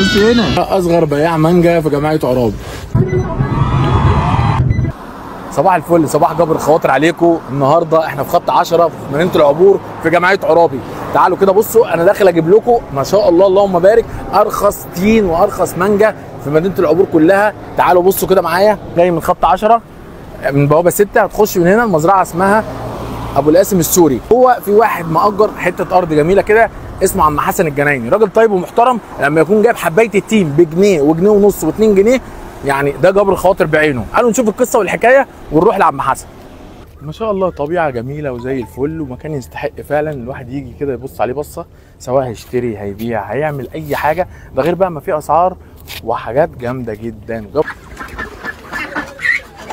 بص هنا اصغر بياع مانجا في جمعيه عرابي. صباح الفل، صباح جبر الخواطر عليكم. النهارده احنا في خط 10 في مدينه العبور في جمعيه عرابي. تعالوا كده بصوا، انا داخل اجيب لكم ما شاء الله اللهم بارك ارخص تين وارخص مانجا في مدينه العبور كلها. تعالوا بصوا كده معايا، جاي من خط 10 من بوابه 6 هتخش من هنا. المزرعه اسمها ابو القاسم السوري. هو في واحد مأجر حته ارض جميله كده اسمه عم حسن الجنايني، راجل طيب ومحترم. لما يكون جايب حبايه التين بجنيه وجنيه ونص و2 جنيه، يعني ده جبر الخواطر بعينه. قالوا نشوف القصه والحكايه ونروح لعم حسن. ما شاء الله طبيعه جميله وزي الفل، ومكان يستحق فعلا الواحد يجي كده يبص عليه بصه، سواء هيشتري هيبيع هيعمل اي حاجه. ده غير بقى ما في اسعار وحاجات جامده جدا.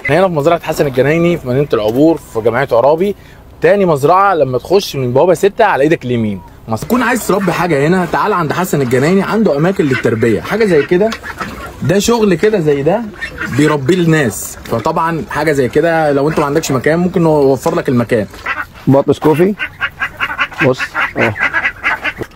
هنا في مزرعه حسن الجنايني في مدينه العبور في جمعيه عرابي. تاني مزرعه لما تخش من بوابه 6 على ايدك اليمين. تكون عايز تربي حاجه هنا، تعال عند حسن الجنايني، عنده اماكن للتربيه، حاجه زي كده. ده شغل كده زي ده بيربيه الناس. فطبعا حاجه زي كده لو انت ما عندكش مكان ممكن نوفر لك المكان. بطس كوفي، بص اهو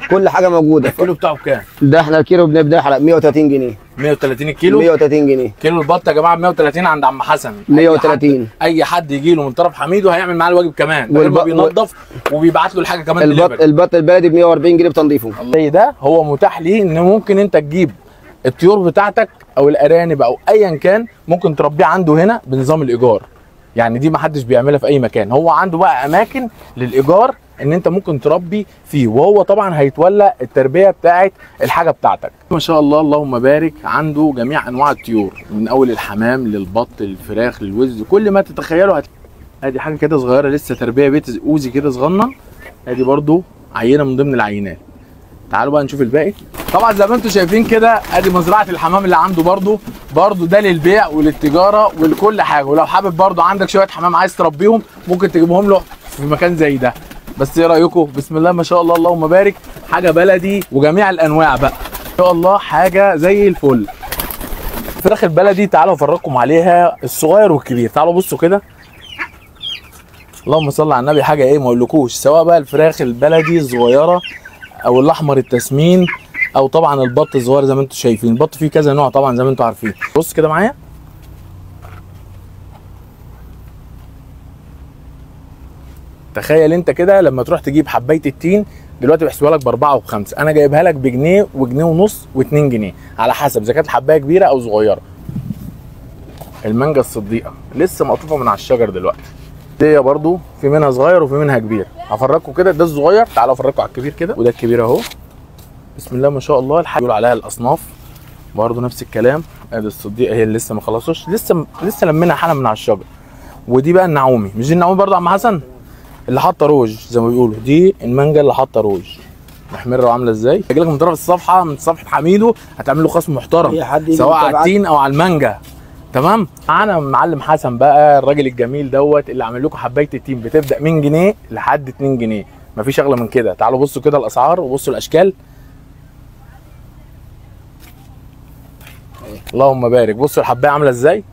كل حاجه موجوده. الكيلو بتاعه بكام؟ ده احنا الكيلو بنبدا على 130 جنيه. 130 الكيلو؟ 130 جنيه كيلو البط يا جماعه ب 130 عند عم حسن. 130. اي حد يجي له من طرف حميدو هيعمل معاه الواجب كمان، بينظف وبيبعت له الحاجه كمان. البط البلدي ب 140 جنيه بتنظيفه. زي ده هو متاح ليه ان ممكن انت تجيب الطيور بتاعتك او الارانب او ايا كان، ممكن تربيه عنده هنا بنظام الايجار. يعني دي ما حدش بيعملها في اي مكان. هو عنده بقى اماكن للايجار ان انت ممكن تربي فيه، وهو طبعا هيتولى التربيه بتاعت الحاجه بتاعتك. ما شاء الله اللهم بارك، عنده جميع انواع الطيور من اول الحمام للبط للفراخ للوز، كل ما تتخيله. ادي حاجه كده صغيره لسه تربيه بيت اوزي كده صغنن. ادي برضو عينه من ضمن العينات. تعالوا بقى نشوف الباقي. طبعا زي ما انتم شايفين كده ادي مزرعه الحمام اللي عنده برضو ده للبيع وللتجاره ولكل حاجه. ولو حابب برضو عندك شويه حمام عايز تربيهم ممكن تجيبهم له في مكان زي ده. بس ايه رايكم؟ بسم الله ما شاء الله اللهم بارك، حاجه بلدي وجميع الانواع بقى ان شاء الله، حاجه زي الفل. الفراخ البلدي تعالوا افرجكم عليها الصغير والكبير. تعالوا بصوا كده، اللهم صل على النبي، حاجه ايه ما اقولكوش. سواء بقى الفراخ البلدي الصغيره او الاحمر التسمين، او طبعا البط الصغير زي ما انتم شايفين. البط فيه كذا نوع طبعا زي ما انتم عارفين. بص كده معايا، تخيل انت كده لما تروح تجيب حبايه التين دلوقتي بيحسبوها لك ب4 وب5، انا جايبها لك بجنيه وجنيه ونص و2 جنيه على حسب اذا كانت الحبايه كبيره او صغيره. المانجا الصديقه لسه مقطوفه من على الشجر دلوقتي. دي برضو في منها صغير وفي منها كبير. هفرجكم كده، ده الصغير، تعالوا افرجكم على الكبير كده، وده الكبير اهو. بسم الله ما شاء الله. الحاجه بيقولوا عليها الاصناف برضو نفس الكلام. ادي الصديقه هي اللي لسه ما خلصوش، لسه لمينها حالا من على الشجر. ودي بقى النعومي، مش دي النعومي برضو يا عم حسن اللي حاطه روج زي ما بيقولوا؟ دي المانجا اللي حاطه روج محمره وعامله ازاي. هيجي لك من طرف الصفحه من صفحه حميدو هتعمل له خصم محترم سواء على التين او على المانجا. تمام. معانا معلم حسن بقى الراجل الجميل دوت اللي عامل لكم حبايه التين بتبدا من جنيه لحد 2 جنيه، مفيش اغلى من كده. تعالوا بصوا كده الاسعار وبصوا الاشكال. اللهم بارك. بصوا الحبايه عامله ازاي،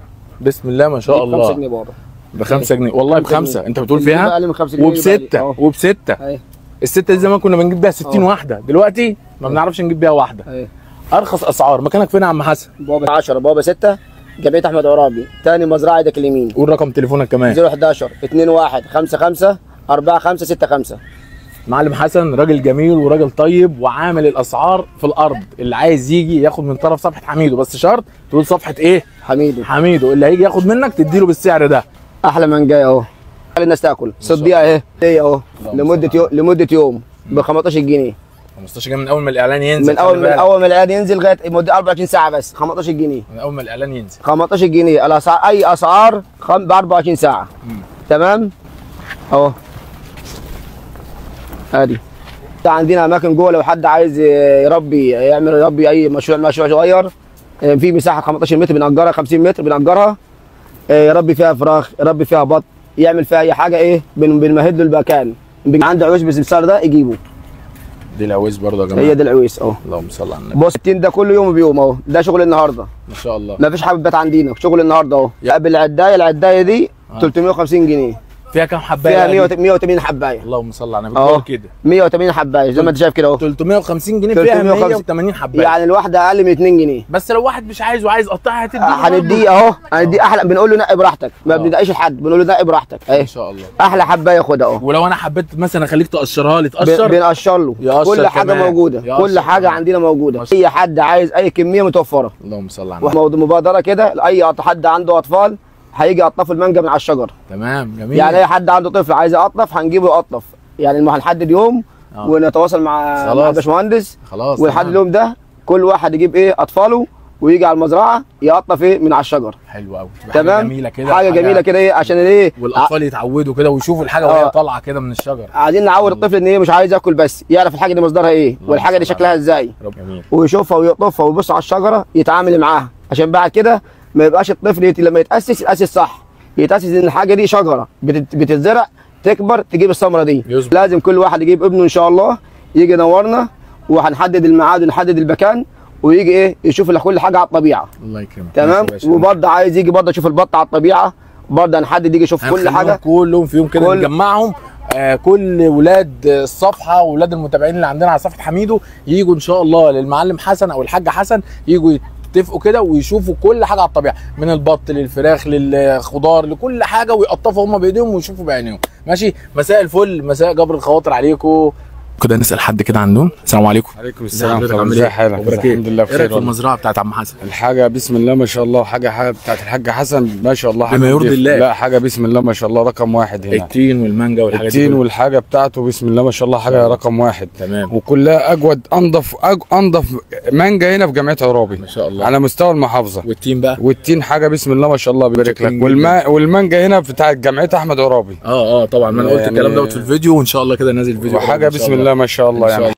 بسم الله ما شاء الله. 5 جنيه بره ب5 جنيه والله، ب5 انت بتقول فيها، اقل من 5 جنيه وب6 الستة دي زمان كنا بنجيب بيها 60 واحده، دلوقتي ما بنعرفش نجيب بيها واحده. ارخص اسعار. مكانك فين يا عم حسن؟ بوابه 10 بوابه 6 جمعيه احمد عرابي، تاني مزرعه ايدك اليمين. قول رقم تليفونك كمان. 011 21 55 45 65. معلم حسن راجل جميل وراجل طيب وعامل الاسعار في الارض. اللي عايز يجي ياخد من طرف صفحه حميدو، بس شرط تقول صفحه ايه؟ حميدو. اللي هيجي ياخد منك تديله بالسعر ده. احلى مانجايه اهو الناس تاكل. صديقه اهي هي اهو لمده يوم ب 15 جنيه. 15 جنيه من اول ما الاعلان ينزل. من اول ما الاعلان ينزل لغايه مده 24 ساعه بس 15 جنيه. من اول ما الاعلان ينزل 15 جنيه. الاسعار اي اسعار ب 24 ساعه. تمام اهو. ادي عندنا اماكن جوه لو حد عايز يربي اي مشروع صغير. في مساحه 15 متر بنأجرها، 50 متر بنأجرها. يربي فيها فراخ، يربي فيها بط، يعمل فيها اي حاجه. ايه بنمهد له المكان. عنده عويس بالسمسار ده يجيبه. دي العويس برضه يا جماعه. هي دي العويس اهو. اللهم صل على النبي. بص التين ده كل يوم بيوم اهو. ده شغل النهارده ما شاء الله. مفيش حاجه بات عندنا، شغل النهارده اهو. بالعدايه دي 350 جنيه. فيها كام حبايه؟ فيها 180 حبايه. اللهم صل على النبي. كده 180 حبايه زي ما انت شايف كده اهو. 350 جنيه فيها 180 حبايه، يعني الواحده اقل من 2 جنيه. بس لو واحد مش عايز وعايز يقطعها هنديه اهو، هنديه احلى. بنقول له نقي براحتك، ما بندقيش لحد، بنقول له نقي براحتك اهي ان شاء الله. احلى حبايه خدها اهو. ولو انا حبيت مثلا اخليك تقشرها لي تقشر، بنقشر له كل حاجه موجوده، كل حاجه عندنا موجوده. اي حد عايز اي كميه متوفره. اللهم صل على النبي. مبادره كده لاي حد عنده اطفال هيجي يقطف المانجا من على الشجر. تمام جميل. يعني اي حد عنده طفل عايز يقطف هنجيبه يقطف، يعني هنحدد يوم ونتواصل مع الباشمهندس خلاص. ولحد اليوم ده كل واحد يجيب ايه اطفاله ويجي على المزرعه يقطف ايه من على الشجر. حلو قوي. تمام. جميله كده، حاجه جميله كده ايه عشان ايه والاطفال يتعودوا كده ويشوفوا الحاجه وهي طالعه كده من الشجر. عايزين نعود الطفل ان ايه مش عايز ياكل بس يعرف الحاجه دي مصدرها ايه والحاجه دي شكلها ازاي، ويشوفها ويقطفها ويبص على الشجره يتعامل معاها، عشان بعد كده ما يبقاش الطفل لما يتاسس صح، يتاسس ان الحاجه دي شجره بتتزرع تكبر تجيب الثمره دي. لازم كل واحد يجيب ابنه ان شاء الله يجي ينورنا، وهنحدد الميعاد ونحدد المكان ويجي ايه يشوف كل حاجه على الطبيعه. الله يكرمك. تمام. وبرضه عايز يجي برضه يشوف البط على الطبيعه، برضه هنحدد يجي يشوف كل حاجه كلهم في يوم كده نجمعهم. كل ولاد الصفحه واولاد المتابعين اللي عندنا على صفحه حميدو يجوا ان شاء الله للمعلم حسن او الحاج حسن، يجوا يتفقوا كده ويشوفوا كل حاجه على الطبيعه، من البط للفراخ للخضار لكل حاجه، ويقطفوا هم بايديهم ويشوفوا بعينيهم. ماشي. مساء الفل، مساء جبر الخواطر عليكم. كده نسال حد كده عندهم. السلام عليكم. وعليكم السلام. ازي حالك؟ الحمد لله بخير. ايه رايك في المزرعه بتاعت عم حسن؟ الحاجه بسم الله ما شاء الله، حاجه بتاعت الحاج حسن ما شاء الله، بما يرضي الله. لا حاجه بسم الله ما شاء الله رقم واحد هنا. التين والمانجا والحاجات دي. التين والحاجه بتاعته بسم الله ما شاء الله حاجه رقم واحد. تمام. وكلها اجود انضف مانجا هنا في جمعيه عرابي ما شاء الله على مستوى المحافظه. والتين بقى؟ والتين حاجه بسم الله ما شاء الله بيبارك لك. والمانجا هنا بتاعت جمعيه احمد عرابي. طبعا ما انا قلت الكلام دوت في الفيديو، وان شاء الله كده نازل فيديو وحاجه بسم الله ما شاء الله يعني.